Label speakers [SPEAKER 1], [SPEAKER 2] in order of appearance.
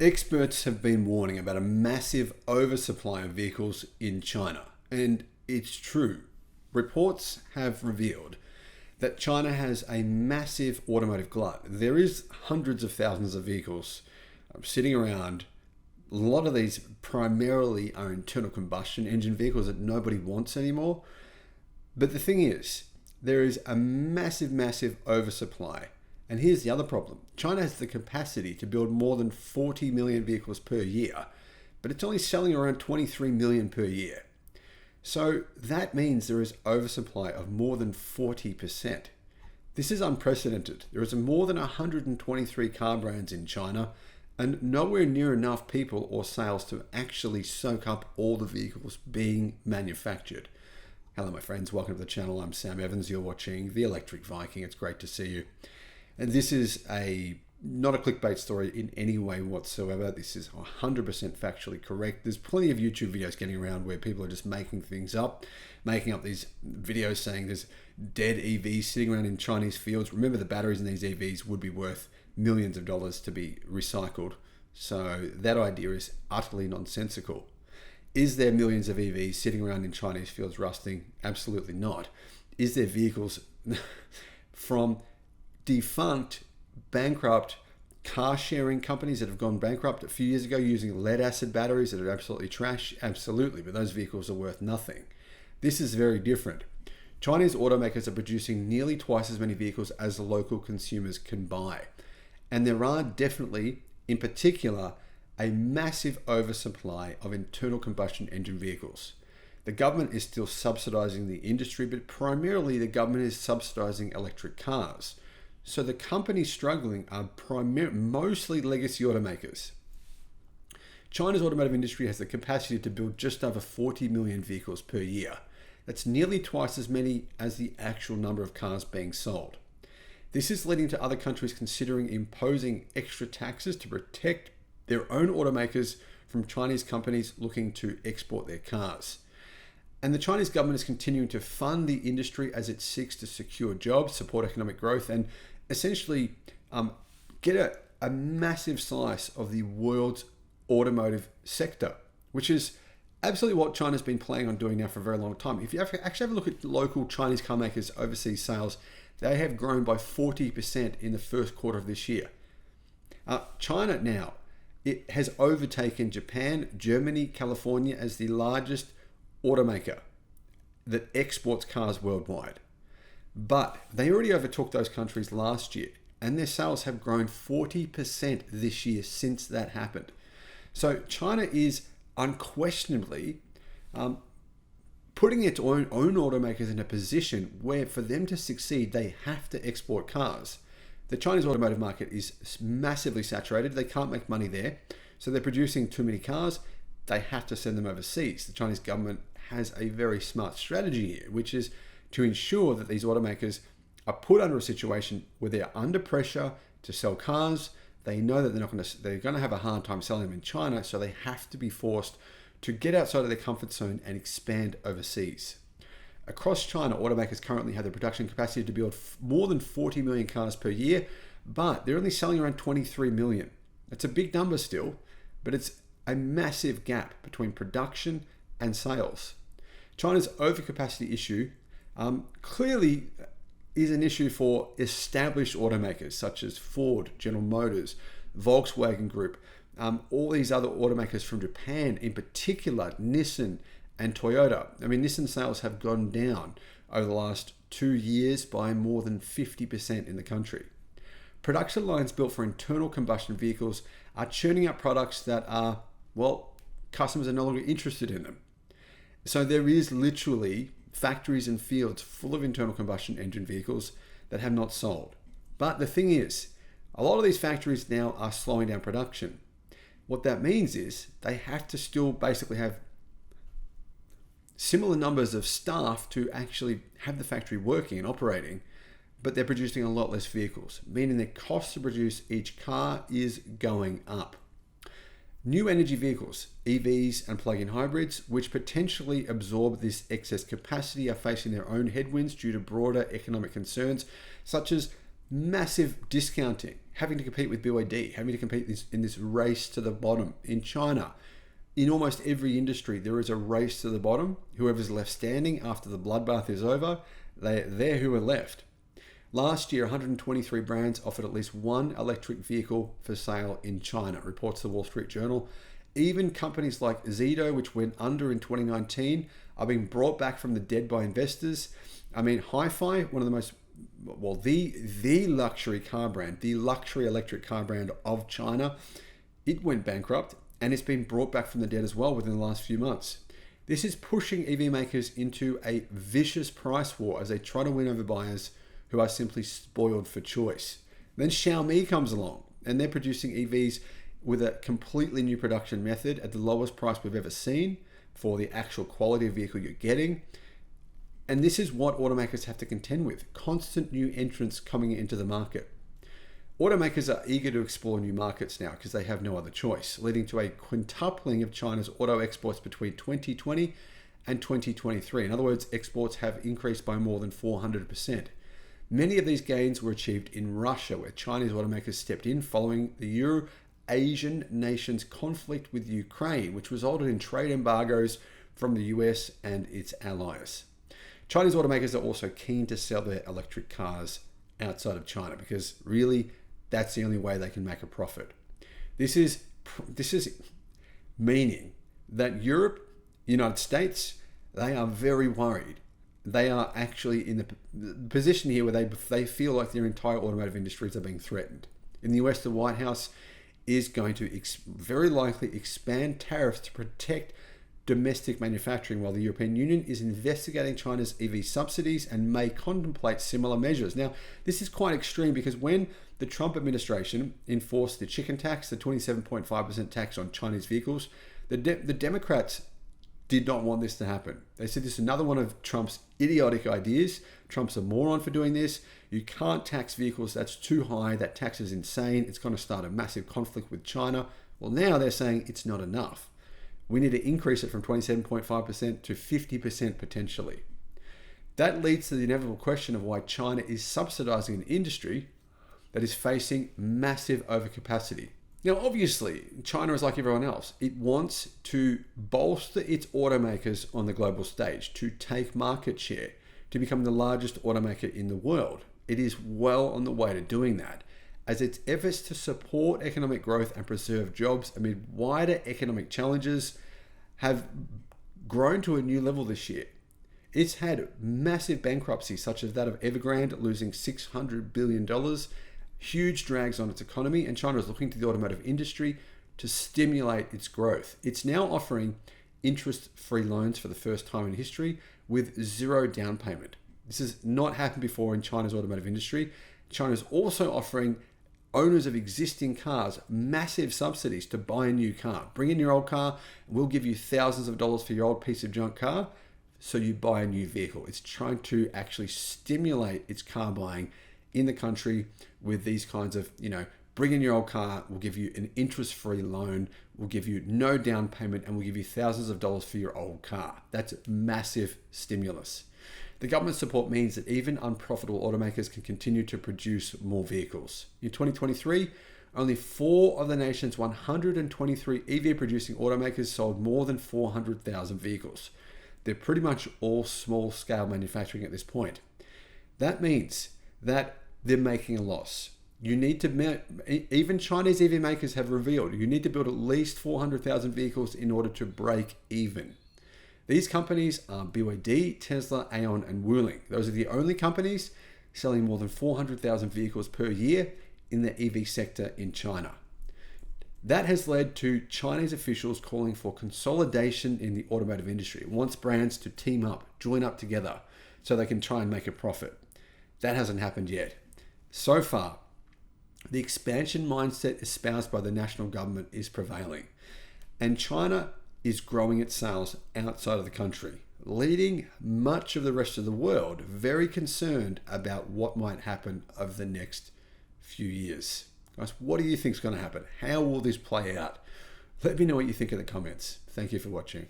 [SPEAKER 1] Experts have been warning about a massive oversupply of vehicles in China, and it's true. Reports have revealed that China has a massive automotive glut. There is hundreds of thousands of vehicles sitting around. A lot of these primarily are internal combustion engine vehicles that nobody wants anymore. But the thing is, there is a massive oversupply. And here's the other problem. China has the capacity to build more than 40 million vehicles per year, but it's only selling around 23 million per year. So that means there is oversupply of more than 40%. This is unprecedented. There is more than 123 car brands in China and nowhere near enough people or sales to actually soak up all the vehicles being manufactured. Hello my friends, welcome to the channel. I'm Sam Evans. You're watching the Electric Viking. It's great to see you. And this is not a clickbait story in any way whatsoever. This is 100% factually correct. There's plenty of YouTube videos getting around where people are just making things up, making up these videos saying there's dead EVs sitting around in Chinese fields. Remember, the batteries in these EVs would be worth millions of dollars to be recycled. So that idea is utterly nonsensical. Is there millions of EVs sitting around in Chinese fields rusting? Absolutely not. Is there vehicles from defunct, bankrupt car sharing companies that have gone bankrupt a few years ago using lead acid batteries that are absolutely trash? Absolutely, but those vehicles are worth nothing. This is very different. Chinese automakers are producing nearly twice as many vehicles as the local consumers can buy. And there are definitely, in particular, a massive oversupply of internal combustion engine vehicles. The government is still subsidizing the industry, but primarily the government is subsidizing electric cars. So the companies struggling are mostly legacy automakers. China's automotive industry has the capacity to build just over 40 million vehicles per year. That's nearly twice as many as the actual number of cars being sold. This is leading to other countries considering imposing extra taxes to protect their own automakers from Chinese companies looking to export their cars. And the Chinese government is continuing to fund the industry as it seeks to secure jobs, support economic growth, and essentially get a massive slice of the world's automotive sector, which is absolutely what China's been planning on doing now for a very long time. If you actually have a look at local Chinese car makers' overseas sales, they have grown by 40% in the first quarter of this year. China now, it has overtaken Japan, Germany, California as the largest automaker that exports cars worldwide. But they already overtook those countries last year, and their sales have grown 40% this year since that happened. So China is unquestionably putting its own automakers in a position where for them to succeed, they have to export cars. The Chinese automotive market is massively saturated. They can't make money there. So they're producing too many cars. They have to send them overseas. The Chinese government has a very smart strategy here, which is to ensure that these automakers are put under a situation where they're under pressure to sell cars. They know that they're going to have a hard time selling them in China, so they have to be forced to get outside of their comfort zone and expand overseas. Across China, automakers currently have the production capacity to build more than 40 million cars per year, but they're only selling around 23 million. That's a big number still, but it's a massive gap between production and sales. China's overcapacity issue clearly is an issue for established automakers such as Ford, General Motors, Volkswagen Group, all these other automakers from Japan, in particular Nissan and Toyota. I mean, Nissan sales have gone down over the last 2 years by more than 50% in the country. Production lines built for internal combustion vehicles are churning out products that are, well, customers are no longer interested in them. So there is literally factories and fields full of internal combustion engine vehicles that have not sold. But the thing is, a lot of these factories now are slowing down production. What that means is they have to still basically have similar numbers of staff to actually have the factory working and operating, but they're producing a lot less vehicles, meaning the cost to produce each car is going up. New energy vehicles, EVs and plug-in hybrids, which potentially absorb this excess capacity, are facing their own headwinds due to broader economic concerns, such as massive discounting, having to compete with BYD, having to compete in this race to the bottom. In China, in almost every industry, there is a race to the bottom. Whoever's left standing after the bloodbath is over, they're who are left. Last year, 123 brands offered at least one electric vehicle for sale in China, reports the Wall Street Journal. Even companies like Zeekr, which went under in 2019, are being brought back from the dead by investors. I mean, Hi-Fi, one of the most, well, the luxury car brand, the luxury electric car brand of China, it went bankrupt and it's been brought back from the dead as well within the last few months. This is pushing EV makers into a vicious price war as they try to win over buyers who are simply spoiled for choice. Then Xiaomi comes along and they're producing EVs with a completely new production method at the lowest price we've ever seen for the actual quality of vehicle you're getting. And this is what automakers have to contend with, constant new entrants coming into the market. Automakers are eager to explore new markets now because they have no other choice, leading to a quintupling of China's auto exports between 2020 and 2023. In other words, exports have increased by more than 400%. Many of these gains were achieved in Russia, where Chinese automakers stepped in following the Euro-Asian nation's conflict with Ukraine, which resulted in trade embargoes from the US and its allies. Chinese automakers are also keen to sell their electric cars outside of China because really that's the only way they can make a profit. This is meaning that Europe, United States, they are very worried. They are actually in the position here where they feel like their entire automotive industries are being threatened. In the US, the White House is going to very likely expand tariffs to protect domestic manufacturing, while the European Union is investigating China's EV subsidies and may contemplate similar measures. Now, this is quite extreme because when the Trump administration enforced the chicken tax, the 27.5% tax on Chinese vehicles, the Democrats did not want this to happen. They said this is another one of Trump's idiotic ideas. Trump's a moron for doing this. You can't tax vehicles. That's too high. That tax is insane. It's going to start a massive conflict with China. Well, now they're saying it's not enough. We need to increase it from 27.5% to 50% potentially. That leads to the inevitable question of why China is subsidizing an industry that is facing massive overcapacity. Now, obviously, China is like everyone else. It wants to bolster its automakers on the global stage, to take market share, to become the largest automaker in the world. It is well on the way to doing that, as its efforts to support economic growth and preserve jobs amid wider economic challenges have grown to a new level this year. It's had massive bankruptcies, such as that of Evergrande losing $600 billion, huge drags on its economy, and China is looking to the automotive industry to stimulate its growth. It's now offering interest-free loans for the first time in history with zero down payment. This has not happened before in China's automotive industry. China is also offering owners of existing cars massive subsidies to buy a new car. Bring in your old car, we'll give you thousands of dollars for your old piece of junk car, so you buy a new vehicle. It's trying to actually stimulate its car buying in the country with these kinds of, bring in your old car, we'll give you an interest-free loan, we'll give you no down payment, and we'll give you thousands of dollars for your old car. That's massive stimulus. The government support means that even unprofitable automakers can continue to produce more vehicles. In 2023, only 4 of the nation's 123 EV-producing automakers sold more than 400,000 vehicles. They're pretty much all small-scale manufacturing at this point. That means that they're making a loss. You need to, even Chinese EV makers have revealed, you need to build at least 400,000 vehicles in order to break even. These companies are BYD, Tesla, Aeon, and Wuling. Those are the only companies selling more than 400,000 vehicles per year in the EV sector in China. That has led to Chinese officials calling for consolidation in the automotive industry. It wants brands to team up, join up together, so they can try and make a profit. That hasn't happened yet. So far, the expansion mindset espoused by the national government is prevailing, and China is growing its sales outside of the country, leading much of the rest of the world very concerned about what might happen over the next few years. Guys, what do you think is going to happen? How will this play out? Let me know what you think in the comments. Thank you for watching.